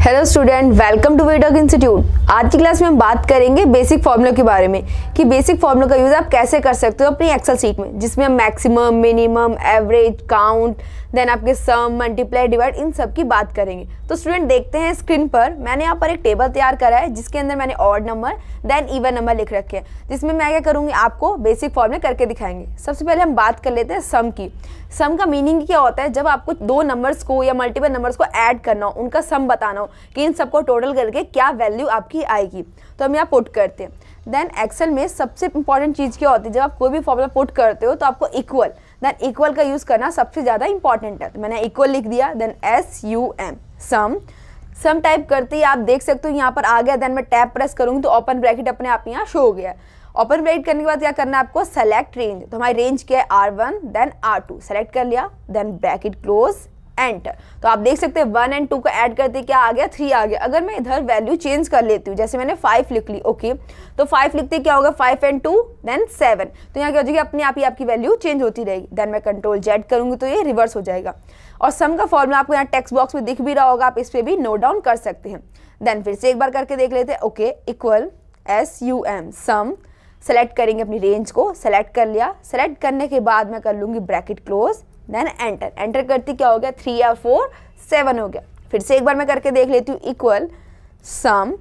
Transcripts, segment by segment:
Hello student, welcome to वीडॉक institute. आज की क्लास में हम बात करेंगे बेसिक फॉर्मूला के बारे में कि बेसिक फॉर्मूला का यूज़ आप कैसे कर सकते हो अपनी एक्सेल सीट में, जिसमें हम maximum, minimum, average, count, then आपके सम, मल्टीप्लाई, डिवाइड, इन सब की बात करेंगे। तो स्टूडेंट देखते हैं स्क्रीन पर, मैंने यहाँ पर एक टेबल तैयार करा है जिसके अंदर मैंने odd number then even number लिख रखे हैं, जिसमें मैं क्या करूँगी आपको बेसिक फॉर्मूला करके दिखाएंगे। सबसे पहले हम बात कर लेते हैं सम की। सम का मीनिंग क्या होता है? जब आपको दो नंबर्स को या मल्टीपल नंबर्स को ऐड करना हो, उनका सम बताना हो कि इन सबको टोटल करके क्या वैल्यू आपकी आएगी, तो हम यहाँ पुट करते हैं। देन एक्सेल में सबसे इंपॉर्टेंट चीज़ क्या होती है? जब आप कोई भी फॉर्मूला पुट करते हो तो आपको इक्वल, देन इक्वल का यूज़ करना सबसे ज़्यादा इंपॉर्टेंट है। तो मैंने इक्वल लिख दिया, देन SUM सम टाइप करते ही आप देख सकते हो यहाँ पर आ गया। देन मैं टैब प्रेस करूँगी तो ओपन ब्रैकेट अपने आप यहाँ शो हो गया। ओपन ब्रैकेट करने के बाद क्या करना है आपको? Select range. तो हमारी रेंज क्या है? R1 देन R2 सेलेक्ट कर लिया, देन ब्रैकेट क्लोज, एंटर। तो आप देख सकते हैं 1 और 2 को ऐड करते क्या आ गया? 3 आ गया। अगर मैं इधर वैल्यू चेंज कर लेती हूँ, जैसे मैंने 5 लिख ली, ओके, तो 5 लिखते क्या होगा? 5 और 2 देन 7। तो यहाँ क्या हो जाएगी? अपने आप ही आपकी वैल्यू चेंज होती रहेगी। देन मैं कंट्रोल Z करूँगी तो ये रिवर्स हो जाएगा। और सम का फॉर्मूला आपको यहाँ टेक्स्ट बॉक्स में दिख भी रहा होगा, आप इस पर भी नोट डाउन कर सकते हैं। देन फिर से एक बार करके देख लेते हैं। ओके, इक्वल SUM सम, सेलेक्ट करेंगे अपनी रेंज को, सेलेक्ट कर लिया। सेलेक्ट करने के बाद मैं कर लूँगी bracket close, then enter. Enter करती क्या हो गया? 3 और 4 7 हो गया। फिर से एक बार मैं करके देख लेती हूँ। इक्वल सम,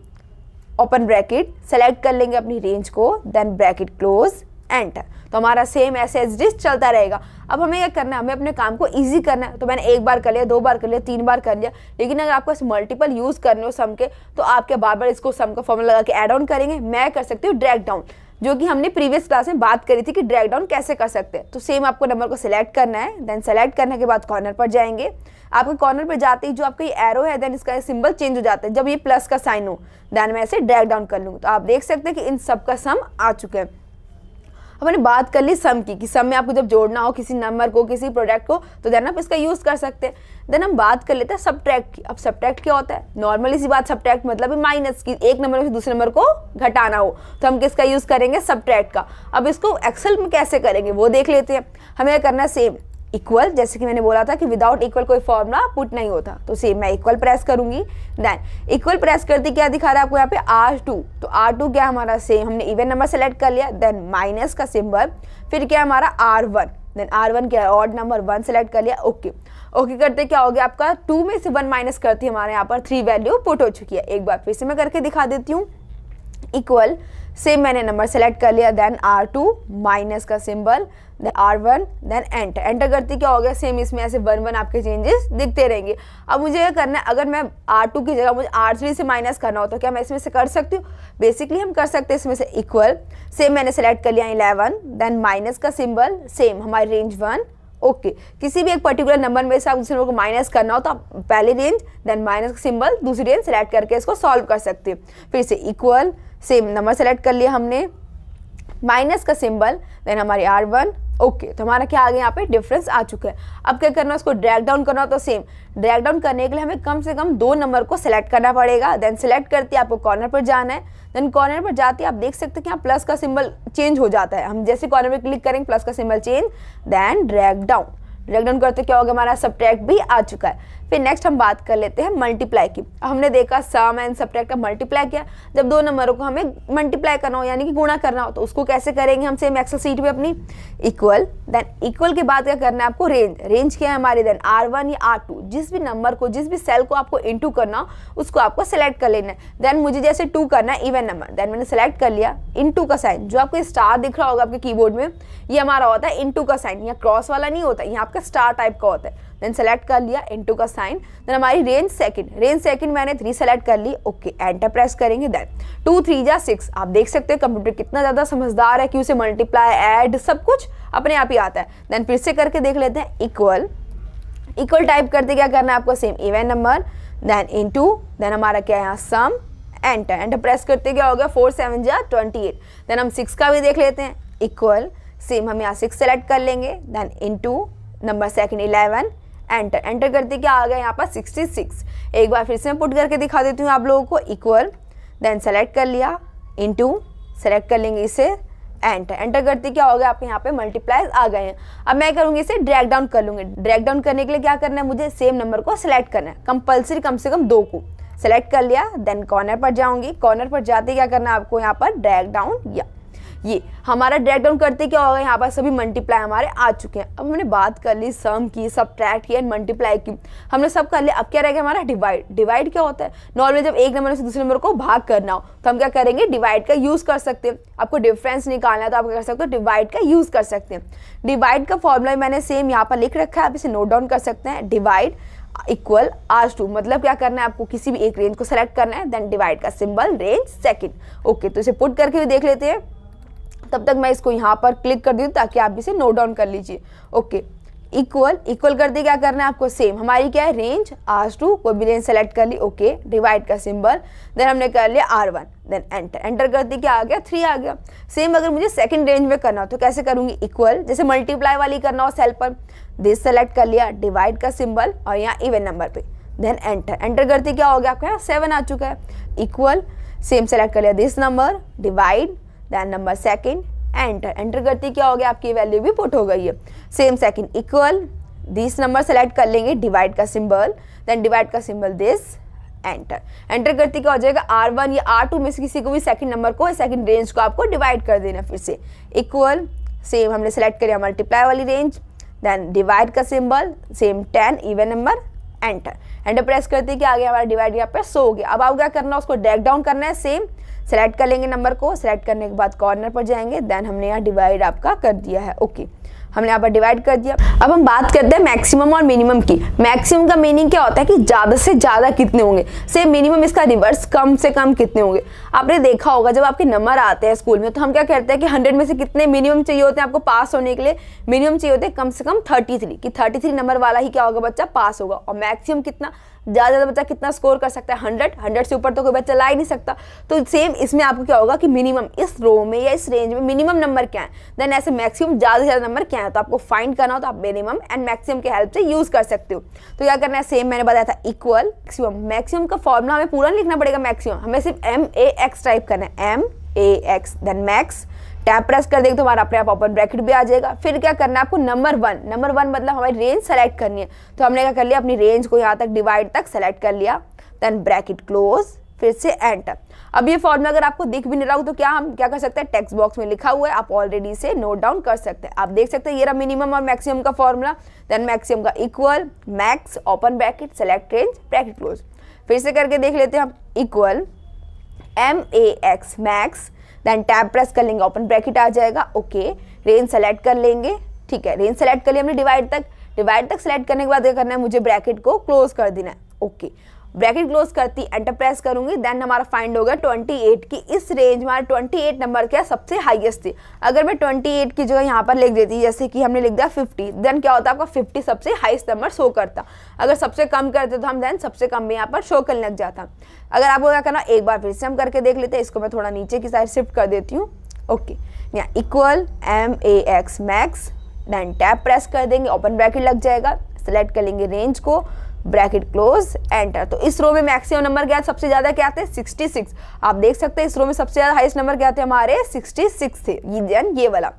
ओपन ब्रैकेट, सेलेक्ट कर लेंगे अपनी रेंज को, देन ब्रैकेट क्लोज, एंटर। तो हमारा सेम ऐसे एज इट इज चलता रहेगा। अब हमें क्या करना है? हमें अपने काम को इजी करना है। तो मैंने एक बार कर लिया, 2 बार कर लिया, 3 बार कर लिया, लेकिन अगर आपको मल्टीपल यूज करने हो सम के, तो आप क्या बार बार इसको सम का फॉर्मूला लगा के ऐड ऑन करेंगे? मैं कर सकती हूँ ड्रैग डाउन, जो कि हमने प्रीवियस क्लास में बात करी थी कि ड्रैग डाउन कैसे कर सकते हैं। तो सेम आपको नंबर को सिलेक्ट करना है, देन सेलेक्ट करने के बाद कॉर्नर पर जाएंगे। आपके कॉर्नर पर जाते ही जो आपका ये एरो है, देन इसका सिंबल चेंज हो जाता है। जब ये प्लस का साइन हो, देन मैं ऐसे ड्रैग डाउन कर लूँगी। तो आप देख सकते हैं कि इन सब का सम आ चुका है। हमने बात कर ली सम की, कि सम में आपको जब जोड़ना हो किसी नंबर को, किसी प्रोडक्ट को, तो देन आप इसका यूज़ कर सकते हैं। देन हम बात कर लेते हैं सब्ट्रैक्ट की। अब सब्ट्रैक्ट क्या होता है? नॉर्मली सी बात, सब्ट्रैक्ट मतलब माइनस की, एक नंबर से दूसरे नंबर को घटाना हो, तो हम किसका यूज़ करेंगे? सब्ट्रैक्ट का। अब इसको एक्सेल में कैसे करेंगे वो देख लेते हैं। हमें करना है सेम इक्वल, जैसे कि मैंने बोला था कि विदाउट इक्वल कोई फॉर्मूला पुट नहीं होता। तो सेम मैं इक्वल प्रेस करूंगी, देन इक्वल प्रेस करती क्या दिखा रहा है आपको यहाँ पे? R2। तो R2 क्या हमारा? सेम हमने इवन नंबर सेलेक्ट कर लिया, देन माइनस का सिंबल, फिर क्या हमारा R1, देन R1 क्या है? ऑड नंबर 1 सेलेक्ट कर लिया, ओके। ओके करते क्या हो गया आपका? 2 में से 1 माइनस करती हमारे यहाँ पर 3 वैल्यू पुट हो चुकी है। एक बार फिर से मैं करके दिखा देती हूँ। इक्वल सेम मैंने नंबर सेलेक्ट कर लिया, देन R2 माइनस का symbol, then R1, then enter. Enter करती क्या हो गया? सेम इसमें ऐसे 1 1 आपके चेंजेस दिखते रहेंगे। अब मुझे ये करना है, अगर मैं R2 की जगह मुझे R3 से माइनस करना हो तो क्या मैं इसमें से कर सकती हूँ? बेसिकली हम कर सकते हैं इसमें से। इक्वल सेम मैंने सेलेक्ट कर लिया 11, देन माइनस का सिंबल, सेम हमारी रेंज 1, ओके। किसी भी एक पर्टिकुलर नंबर में से आप दूसरे नंबर को माइनस करना हो तो आप पहले रेंज, देन माइनस का सिंबल, दूसरी रेंज सेलेक्ट करके इसको सॉल्व कर सकते हैं। फिर से इक्वल सेम नंबर सेलेक्ट कर लिया हमने, माइनस का सिंबल, देन हमारी R1, ओके। तो हमारा क्या आ गया? यहाँ पे डिफरेंस आ चुका है। अब क्या करना है? उसको ड्रैग डाउन करना हो तो सेम ड्रैग डाउन करने के लिए हमें कम से कम 2 नंबर को सेलेक्ट करना पड़ेगा। देन सेलेक्ट करते आपको कॉर्नर पर जाना है, देन कॉर्नर पर जाते आप देख सकते हैं कि यहाँ प्लस का सिंबल चेंज हो जाता है। हम जैसे कॉर्नर पर क्लिक करेंगे प्लस का symbol change, then drag down. Drag down करते क्या होगा? हमारा सब्ट्रैक्ट भी आ चुका है। फिर नेक्स्ट हम बात कर लेते हैं मल्टीप्लाई की। हमने देखा सम एंड सब्ट्रैक्ट का मल्टीप्लाई किया। जब 2 नंबरों को हमें मल्टीप्लाई करना हो यानी कि गुणा करना हो, तो उसको कैसे करेंगे हम? सेम एक्सेल शीट पे अपनी इक्वल, देन इक्वल के बाद क्या करना है आपको? रेंज। रेंज क्या है हमारी? देन R1 या R2, जिस भी नंबर को, जिस भी सेल को आपको इनटू करना हो उसको आपको सेलेक्ट कर लेना है। देन मुझे जैसे 2 करना है इवन नंबर, देन मैंने सेलेक्ट कर लिया। इनटू का साइन, जो आपको स्टार दिख रहा होगा आपके कीबोर्ड में, ये हमारा होता है इनटू का साइन। यहाँ क्रॉस वाला नहीं होता, यहाँ आपका स्टार टाइप का होता है। देन सेलेक्ट कर लिया इनटू का साइन, देन हमारी रेंज सेकंड मैंने 3 सेलेक्ट कर ली, ओके। एंटर प्रेस करेंगे, देन 2 3 जा 6। आप देख सकते हैं कंप्यूटर कितना ज़्यादा समझदार है कि उसे मल्टीप्लाई, ऐड सब कुछ अपने आप ही आता है। देन फिर से करके देख लेते हैं। इक्वल टाइप करते क्या करना है आपको? Same even number, then into, then हमारा क्या है यहाँ? सम, एंटर प्रेस करते क्या हो गया? 4 7 जा 28। देन हम 6 का भी देख लेते हैं। इक्वल सेम हम यहाँ 6 सेलेक्ट कर लेंगे, then into number second 11, enter करते क्या आ गया यहाँ पर? 66। एक बार फिर से मैं पुट करके दिखा देती हूँ आप लोगों को। इक्वल, देन सेलेक्ट कर लिया, इनटू सेलेक्ट कर लेंगे इसे, एंटर करते क्या हो गया? आपके यहाँ पे मल्टीप्लाइज आ गए हैं। अब मैं करूँगी इसे ड्रैग डाउन कर लूँगी। ड्रैग डाउन करने के लिए क्या करना है? मुझे सेम नंबर को सिलेक्ट करना है, कंपल्सरी कम से कम 2 को। सेलेक्ट कर लिया, देन कॉर्नर पर जाऊंगी, कॉर्नर पर जाते क्या करना है आपको यहाँ पर ड्रैग डाउन, या ये हमारा ड्रैग डाउन करते क्या होगा, यहाँ पर सभी मल्टीप्लाई हमारे आ चुके हैं। अब हमने बात कर ली सम की, सबट्रैक्ट की एंड मल्टीप्लाई की, हमने सब कर लिया। अब क्या रहेगा हमारा डिवाइड। डिवाइड क्या होता है, नॉर्मली जब एक नंबर से दूसरे नंबर को भाग करना हो तो हम क्या करेंगे, डिवाइड का यूज कर सकते हैं। आपको डिफरेंस निकालना है तो आप क्या कर सकते हो, डिवाइड का यूज कर सकते हैं। डिवाइड का फॉर्मूला मैंने सेम यहाँ पर लिख रखा है, आप इसे नोट डाउन कर सकते हैं। डिवाइड इक्वल R2, मतलब क्या करना है आपको, किसी भी एक रेंज को सेलेक्ट करना है, देन डिवाइड का सिंबल रेंज सेकंड। ओके, तो इसे पुट करके भी देख लेते हैं। तब तक मैं इसको यहाँ पर क्लिक कर दी हूँ ताकि आप इसे नोट डाउन कर लीजिए। ओके, इक्वल, इक्वल करते क्या करना है आपको, सेम हमारी क्या है रेंज R2, कोई भी रेंज सेलेक्ट कर ली। ओके, डिवाइड का सिंबल, देन हमने कर लिया R1, देन एंटर। एंटर करते क्या आ गया, 3 आ गया। सेम अगर मुझे सेकंड रेंज में करना हो तो कैसे करूंगी, इक्वल, जैसे मल्टीप्लाई वाली करना हो सेल पर, दिस सेलेक्ट कर लिया, डिवाइड का सिंबल और यहाँ इवन नंबर पे, देन एंटर। एंटर करते क्या हो गया आपका, यहाँ 7 आ चुका है। इक्वल, सेम सेलेक्ट कर लिया this number, divide, then number second, enter. Enter करते क्या हो गया, आपकी वैल्यू भी पुट हो गई है। Same second, equal, this number select कर लेंगे, डिवाइड का सिंबल, देन डिवाइड का सिंबल दिस, एंटर। एंटर करते क्या हो जाएगा, R1 या R2 में से किसी को भी सेकंड नंबर को, सेकंड रेंज को आपको डिवाइड कर देना। फिर से इक्वल, सेम हमने सेलेक्ट किया मल्टीप्लाई वाली रेंज, देन डिवाइड का symbol, same 10 even number, enter. Enter press करते क्या आ गया, हमारा डिवाइड यहाँ पर 100 हो गया। अब आपको क्या करना है, उसको ड्रैग डाउन करना है। सेम सेलेक्ट कर लेंगे नंबर को, सेलेक्ट करने के बाद कॉर्नर पर जाएंगे, देन हमने यहाँ डिवाइड आपका कर दिया है। ओके, हमने यहाँ पर डिवाइड कर दिया। अब हम बात करते हैं मैक्सिमम और मिनिमम की। मैक्सिमम का मीनिंग क्या होता है कि ज्यादा से ज्यादा कितने होंगे, सेम मिनिमम इसका रिवर्स, कम से कम कितने होंगे। आपने देखा होगा जब आपके नंबर आते हैं स्कूल में तो हम क्या करते हैं कि 100 में से कितने मिनिमम चाहिए होते हैं आपको पास होने के लिए, मिनिमम चाहिए होते हैं कम से कम 33, कि 33 नंबर वाला ही क्या होगा, बच्चा पास होगा। और मैक्सिमम कितना, ज़्यादा बच्चा कितना स्कोर कर सकता है, 100 से ऊपर तो कोई बच्चा ला ही नहीं सकता। तो सेम इसमें आपको क्या होगा कि मिनिमम इस रो में या इस रेंज में मिनिमम नंबर क्या है, देन ऐसे मैक्सिमम ज़्यादा से ज़्यादा नंबर क्या है। तो आपको फाइंड करना हो तो आप मिनिमम एंड मैक्सिमम की हेल्प से यूज़ कर सकते हो। तो क्या करना है, सेम मैंने बताया था इक्वल मैक्सिमम। मैक्सिमम का फॉर्मूला हमें पूरा नहीं लिखना पड़ेगा, मैक्सिमम हमें सिर्फ MAX टाइप करना है, MAX, then max. Tab press कर देंगे तो हमारा अपने आप ओपन ब्रैकेट भी आ जाएगा। फिर क्या करना है आपको, नंबर 1 मतलब हमारी रेंज सेलेक्ट करनी है। तो हमने क्या कर लिया, अपनी रेंज को यहाँ तक डिवाइड तक सेलेक्ट कर लिया, देन ब्रैकेट क्लोज, फिर से एंटर। अब ये फॉर्मूला अगर आपको दिख भी नहीं रहा हो तो क्या हम क्या कर सकते हैं, टेक्स्ट बॉक्स में लिखा हुआ है, आप ऑलरेडी से नोट डाउन कर सकते हैं। आप देख सकते हैं ये रहा मिनिमम और मैक्सिमम का फॉर्मूला। देन मैक्सिमम का equal, max, open bracket, select range, bracket close. फिर से करके देख लेते हैं हम, equal MAX max, then tab press कर लेंगे, ओपन ब्रैकेट आ जाएगा। ओके, रेंज सेलेक्ट कर लेंगे, ठीक है, रेंज सेलेक्ट कर लिया हमने डिवाइड तक सेलेक्ट करने के बाद क्या करना है, मुझे ब्रैकेट को क्लोज कर देना है। ओके, ब्रैकेट क्लोज करती एंटर प्रेस करूंगी, देन हमारा फाइंड होगा 28 की इस रेंज में 28 नंबर क्या सबसे हाईएस्ट थी। अगर मैं 28 की जगह यहाँ पर लिख देती, जैसे कि हमने लिख दिया 50, देन क्या होता है आपका 50 सबसे हाईएस्ट नंबर शो करता। अगर सबसे कम करते तो हम देन सबसे कम में यहाँ पर शो करने लग जाता। अगर आपको क्या करना, एक बार फिर से हम करके देख लेते हैं। इसको मैं थोड़ा नीचे की साइड शिफ्ट कर देती हूँ। ओके, यहाँ equal MAX max, then tab press कर देंगे, ओपन ब्रैकेट लग जाएगा, सेलेक्ट कर लेंगे रेंज को, ब्रैकेट क्लोज, एंटर। तो इस रो में मैक्सिमम नंबर क्या सबसे ज्यादा क्या थे, 66। आप देख सकते हैं इस रो में सबसे ज्यादा हाईएस्ट नंबर क्या थे हमारे, 66 थे, ये वाला।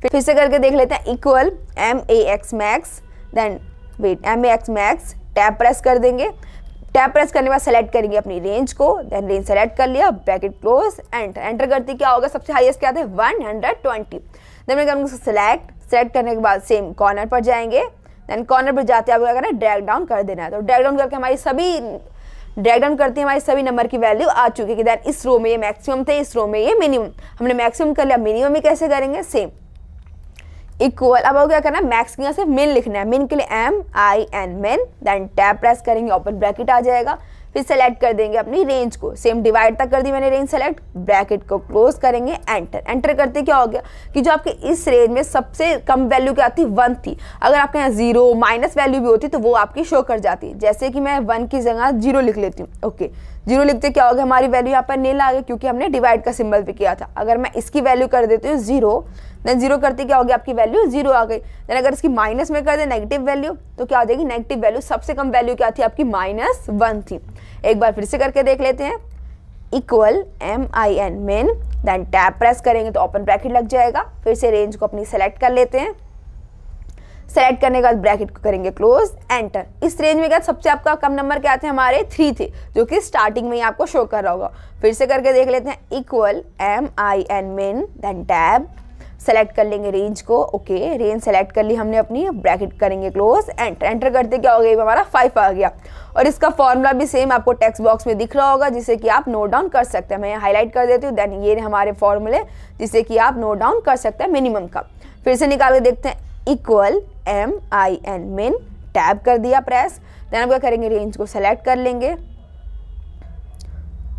फिर से करके देख लेते हैं, equal MAX max, then wait MAX max, tab press कर देंगे। टैब प्रेस करने के बाद सेलेक्ट करेंगे अपनी रेंज को, देन रेंज सेलेक्ट कर लिया, ब्रैकेट क्लोज, एंटर। एंटर करते क्या होगा, सबसे हाईएस्ट क्या थे 120। देन मैं करूँगा सेलेक्ट करने के बाद सेम कॉर्नर पर जाएंगे, देन कॉर्नर पर जाते आपको क्या करना है, ड्रैग डाउन कर देना है। तो ड्रैग डाउन करके हमारी सभी नंबर की वैल्यू आ चुकी है। देन इस रो में ये मैक्सिमम थे, इस रो में ये मिनिमम, हमने मैक्सिमम कर लिया। मिनिमम में कैसे करेंगे, सेम इक्वल। अब क्या करना है, मैक्स की यहाँ से मिन लिखना है, मिन के लिए MIN मिन, देन टैब प्रेस करेंगे, ओपन ब्रैकेट आ जाएगा। फिर सेलेक्ट कर देंगे अपनी रेंज को, सेम डिवाइड तक कर दी मैंने रेंज सेलेक्ट, ब्रैकेट को क्लोज करेंगे, एंटर। एंटर करते क्या हो गया कि जो आपके इस रेंज में सबसे कम वैल्यू क्या थी, 1 थी। अगर आपके यहाँ 0 माइनस वैल्यू भी होती तो वो आपकी शो कर जाती। जैसे कि मैं 1 की जगह 0 लिख लेती हूँ। ओके, 0 लिखते क्या होगा, हमारी वैल्यू यहाँ पर नील आ गई क्योंकि हमने डिवाइड का सिंबल भी किया था। अगर मैं इसकी वैल्यू कर देती हूँ 0, देन 0 करते क्या होगी, आपकी वैल्यू 0 आ गई। देन अगर इसकी माइनस में कर दे नेगेटिव वैल्यू तो क्या हो जाएगी, नेगेटिव वैल्यू। सबसे कम वैल्यू क्या थी आपकी, -1 थी। एक बार फिर से करके देख लेते हैं, इक्वल MIN मिन, देन टैब प्रेस करेंगे तो ओपन ब्रैकेट लग जाएगा। फिर से रेंज को अपनी सेलेक्ट कर लेते हैं, सेलेक्ट करने के बाद ब्रैकेट को करेंगे क्लोज, एंटर। इस रेंज में क्या सबसे आपका कम नंबर क्या थे, हमारे 3 थे, जो कि स्टार्टिंग में ही आपको शो कर रहा होगा। फिर से करके देख लेते हैं, equal MIN min then tab, select कर लेंगे रेंज को, ओके रेंज सेलेक्ट कर ली हमने अपनी, ब्रैकेट करेंगे क्लोज, एंटर। एंटर करते क्या हो गया, हमारा 5 आ गया। और इसका फॉर्मूला भी सेम आपको टेक्स्ट बॉक्स में दिख रहा होगा, जिसे कि आप नोट डाउन कर सकते हैं। मैं हाईलाइट कर देती हूँ, देन ये हमारे फॉर्मूले जिसे कि आप नोट डाउन कर सकते हैं मिनिमम का। फिर से निकाल के देखते हैं, इक्वल MIN min, टैब कर दिया प्रेस, देन आप क्या करेंगे, रेंज को सेलेक्ट कर लेंगे,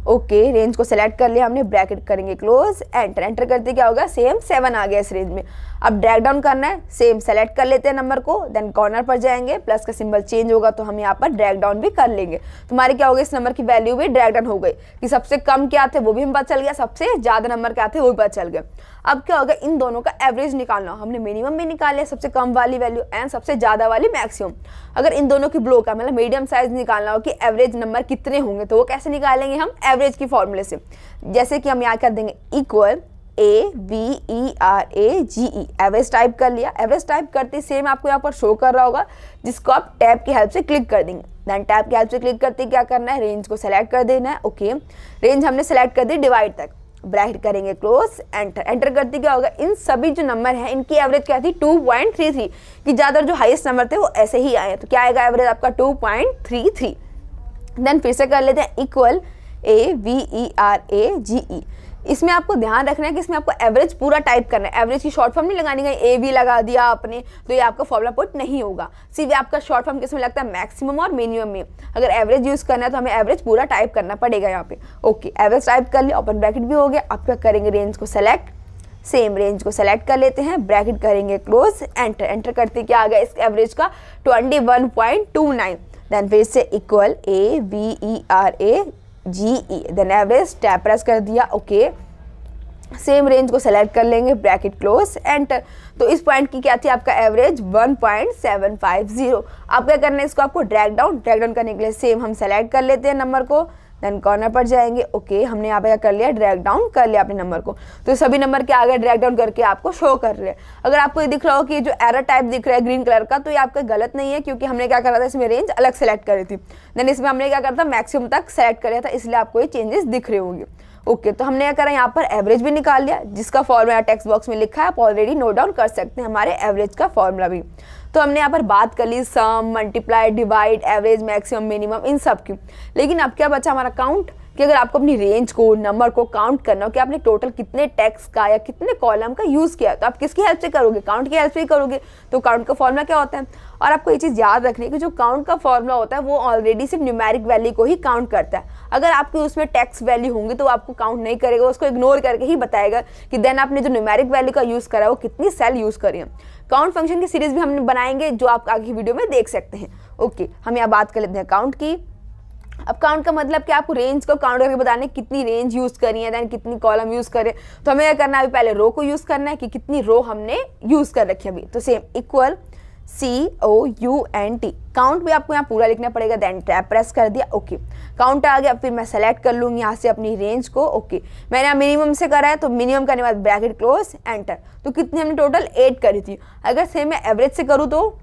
ओके रेंज को सेलेक्ट कर लिया हमने, ब्रैकेट करेंगे क्लोज, एंटर। एंटर करते क्या होगा, सेम 7 आ गया इस रेंज में। अब ड्रैग डाउन करना है, सेम सेलेक्ट कर लेते हैं नंबर को, देन कॉर्नर पर जाएंगे, प्लस का सिंबल चेंज होगा तो हम यहाँ पर ड्रैग डाउन भी कर लेंगे। तुम्हारे क्या होगा, इस नंबर की वैल्यू भी ड्रैग डाउन हो गई, कि सबसे कम क्या थे वो भी हमें पता चल गया, सबसे ज्यादा नंबर क्या थे वो भी पता चल गया। अब क्या होगा, इन दोनों का एवरेज निकालना, हमने मिनिमम भी निकाल लिया, सबसे कम वाली वैल्यू एंड सबसे ज्यादा वाली मैक्सिमम। अगर इन दोनों की ब्लो का मतलब मीडियम साइज निकालना हो कि एवरेज नंबर कितने होंगे, तो वो कैसे निकालेंगे हम, एवरेज की फॉर्मूले से। जैसे कि हम यहाँ कर देंगे, इक्वल AVERAGE, एवरेज टाइप कर लिया। एवरेज टाइप करते सेम आपको यहाँ पर शो कर रहा होगा, जिसको आप टैब की हेल्प से क्लिक कर देंगे। देन टैब की हेल्प से क्लिक करते क्या करना है, रेंज को सेलेक्ट कर देना है, ओके रेंज हमने सेलेक्ट कर दी डिवाइड तक, ब्रैकेट करेंगे क्लोज, एंटर। एंटर करते क्या होगा, इन सभी जो नंबर हैं इनकी एवरेज क्या थी, 2.33, कि ज़्यादा जो हाईएस्ट नंबर थे वो ऐसे ही आए, तो क्या आएगा एवरेज आपका 2.33। देन फिर से कर लेते हैं, इक्वल AVERAGE। इसमें आपको ध्यान रखना है कि इसमें आपको एवरेज पूरा टाइप करना है, एवरेज की शॉर्ट फॉर्म नहीं लगानी है, AV लगा दिया आपने तो ये आपका फॉर्मूला पुट नहीं होगा। सिर्फ आपका शॉर्ट फॉर्म किसमें लगता है, मैक्सिमम और मिनिमम में। अगर एवरेज यूज करना है तो हमें एवरेज पूरा टाइप करना पड़ेगा यहाँ पे, ओके एवरेज टाइप कर लिया, ओपन ब्रैकेट भी हो गया। अब क्या करेंगे, रेंज को सेलेक्ट, सेम रेंज को सेलेक्ट कर लेते हैं, ब्रैकेट करेंगे क्लोज, एंटर। एंटर करते क्या आ गया, इस एवरेज का 21.29। देन फिर से equal AVERAGE, then average tab press कर दिया, ओके सेम रेंज को सेलेक्ट कर लेंगे, ब्रैकेट क्लोज, एंटर। तो इस पॉइंट की क्या थी आपका एवरेज 1.750। आप क्या करना है, इसको आपको ड्रैग डाउन करने के लिए सेम हम सेलेक्ट कर लेते हैं नंबर को, देन कॉर्नर पर जाएंगे, ओके हमने यहाँ पे क्या कर लिया, ड्रैग डाउन कर लिया अपने नंबर को। तो सभी नंबर क्या आ गए, ड्रैग डाउन करके आपको शो कर रहे हैं। अगर आपको ये दिख रहा हो कि जो एरर टाइप दिख रहा है ग्रीन कलर का, तो ये आपका गलत नहीं है, क्योंकि हमने क्या करा था, इसमें रेंज अलग सेलेक्ट करी थी, देन इसमें हमने क्या करा था, मैक्सिमम तक सेलेक्ट कर लिया था, इसलिए आपको ये चेंजेस दिख रहे होंगे। ओके तो हमने क्या करा, यहाँ पर एवरेज भी निकाल लिया, जिसका फॉर्मूला टेक्स्ट बॉक्स में लिखा है, आप ऑलरेडी नोट डाउन कर सकते हैं हमारे एवरेज का फॉर्मूला भी। तो हमने यहाँ पर बात कर ली sum, multiply, divide, average, maximum, minimum, इन सब की। लेकिन अब क्या बचा हमारा काउंट, कि अगर आपको अपनी रेंज को, नंबर को काउंट करना हो कि आपने टोटल कितने टेक्स्ट का या कितने कॉलम का यूज़ किया, तो आप किसकी हेल्प से करोगे, काउंट की हेल्प से ही करोगे। तो काउंट का फॉर्मूला क्या होता है, और आपको ये चीज़ याद रखनी है कि जो काउंट का फॉर्मूला होता है वो ऑलरेडी सिर्फ न्यूमेरिक वैल्यू को ही काउंट करता है। अगर आपकी उसमें टेक्स्ट वैल्यू होंगी तो आपको काउंट नहीं करेगा, उसको इग्नोर करके ही बताएगा कि देन आपने जो न्यूमेरिक वैल्यू का यूज़ करा है वो कितनी सेल यूज़ करी है। काउंट फंक्शन की सीरीज भी हमने बनाएंगे, जो आप आगे की वीडियो में देख सकते हैं। ओके हम यहाँ बात कर लेते हैं काउंट की। अब काउंट का मतलब क्या, आपको रेंज को काउंट करके बताने कितनी रेंज यूज करी है, देन कितनी कॉलम यूज करें। तो हमें क्या करना है, अभी पहले रो को यूज करना है कि कितनी रो हमने यूज कर रखी है अभी। तो सेम इक्वल COUNT, काउंट भी आपको यहाँ पूरा लिखना पड़ेगा, देन टैब प्रेस कर दिया, ओके काउंट आ गया। फिर मैं सेलेक्ट कर लूँगी यहाँ से अपनी रेंज को, ओके मैंने यहाँ मिनिमम से करा है तो मिनिमम करने के बाद ब्रैकेट क्लोज, एंटर। तो कितनी हमने टोटल 8 करी थी। अगर सेम मैं एवरेज से करूँ तो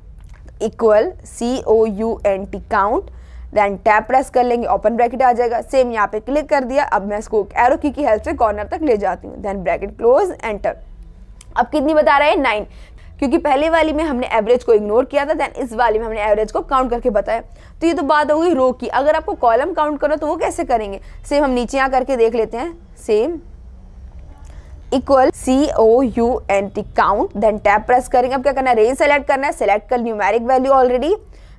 equal COUNT count, then tab press कर लेंगे, ओपन ब्रैकेट आ जाएगा। सेम यहाँ पे क्लिक कर दिया, अब मैं इसको एरो की हेल्प से कॉर्नर तक ले जाती हूँ, देन ब्रैकेट क्लोज, एंटर। अब कितनी बता रहा है 9, क्योंकि पहले वाली में हमने एवरेज को इग्नोर किया था, देन इस वाली में हमने एवरेज को काउंट करके बताया। तो ये तो बात हो गई रो की। अगर आपको कॉलम काउंट करना तो वो कैसे करेंगे, सेम हम नीचे यहाँ करके देख लेते हैं, same equal COUNT count, then tab press करेंगे। अब क्या करना है, रेंज सेलेक्ट करना है, सेलेक्ट कर numeric value already,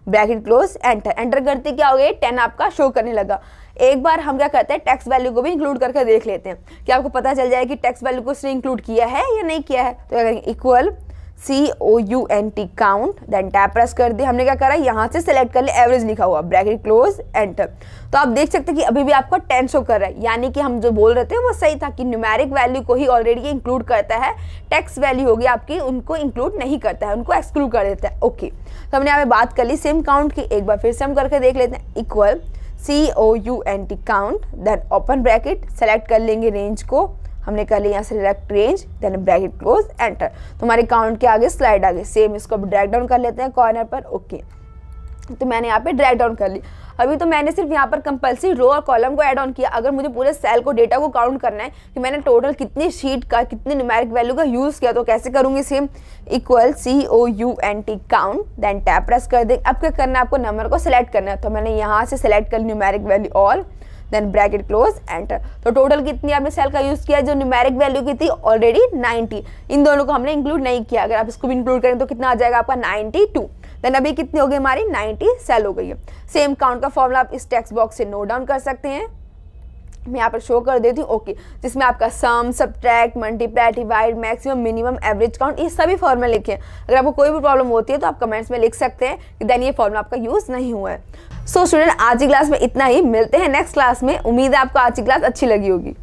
bracket close, enter. Enter करते क्या हो गया, 10 आपका शो करने लगा। एक बार हम क्या करते हैं, टेक्स्ट वैल्यू को भी इंक्लूड करके देख लेते हैं कि आपको पता चल जाए कि टेक्स्ट वैल्यू को उसने इंक्लूड किया है या नहीं किया है। तो क्या करेंगे, equal COUNT count, then tab press कर दिया। हमने क्या करा, यहाँ से सेलेक्ट कर लिया, एवरेज लिखा हुआ, ब्रैकेट क्लोज, एंटर। तो आप देख सकते हैं कि अभी भी आपका 10 शो कर रहा है, यानी कि हम जो बोल रहे थे वो सही था कि न्यूमेरिक वैल्यू को ही ऑलरेडी इंक्लूड करता है, टेक्स्ट वैल्यू होगी आपकी उनको इंक्लूड नहीं करता है, उनको एक्सक्लूड कर देता है। ओके तो हमने यहाँ पे बात कर ली सेम काउंट की, एक बार फिर से हम करके देख लेते हैं, equal COUNT count, then open bracket, select कर लेंगे रेंज को, हमने कर लिया यहाँ से select range, then bracket close, enter. तो हमारे काउंट के आगे स्लाइड आ गई। सेम इसको ड्रैग डाउन कर लेते हैं कॉर्नर पर। ओके, तो मैंने यहाँ पे ड्रैग डाउन कर ली। अभी तो मैंने सिर्फ यहाँ पर कंपल्सरी रो और कॉलम को ऐड ऑन किया। अगर मुझे पूरे सेल को, डेटा को काउंट करना है कि मैंने टोटल कितनी शीट का, कितनी न्यूमेरिक वैल्यू का यूज़ किया, तो कैसे करूँगी? Same equal COUNT count, then tab press कर दें। अब क्या करना है? आपको नंबर को सिलेक्ट करना है। तो मैंने यहाँ से सिलेक्ट कर numeric value all, then bracket close, enter. तो टोटल कितनी आपने सेल का यूज़ किया? जो न्यूमेरिक वैल्यू की थी ऑलरेडी 90। इन दोनों को हमने इंक्लूड नहीं किया। अगर आप इसको भी इंक्लूड करें तो कितना आ जाएगा आपका? 92। देन अभी कितनी हो गई हमारी? 90 सेल हो गई है। सेम काउंट का फॉर्मूला आप इस टेक्स्ट बॉक्स से नोट डाउन कर सकते हैं। मैं यहाँ पर शो कर देती हूँ। ओके, जिसमें आपका sum, subtract, multiply, divide, maximum, minimum, average count, ये सभी फॉर्मूला लिखे हैं। अगर आपको कोई भी प्रॉब्लम होती है तो आप कमेंट्स में लिख सकते हैं कि देन ये फॉर्मूला आपका यूज़ नहीं हुआ है। सो स्टूडेंट, आज की क्लास में इतना ही। मिलते हैं नेक्स्ट क्लास में। उम्मीद है आपको आज की क्लास अच्छी लगी होगी।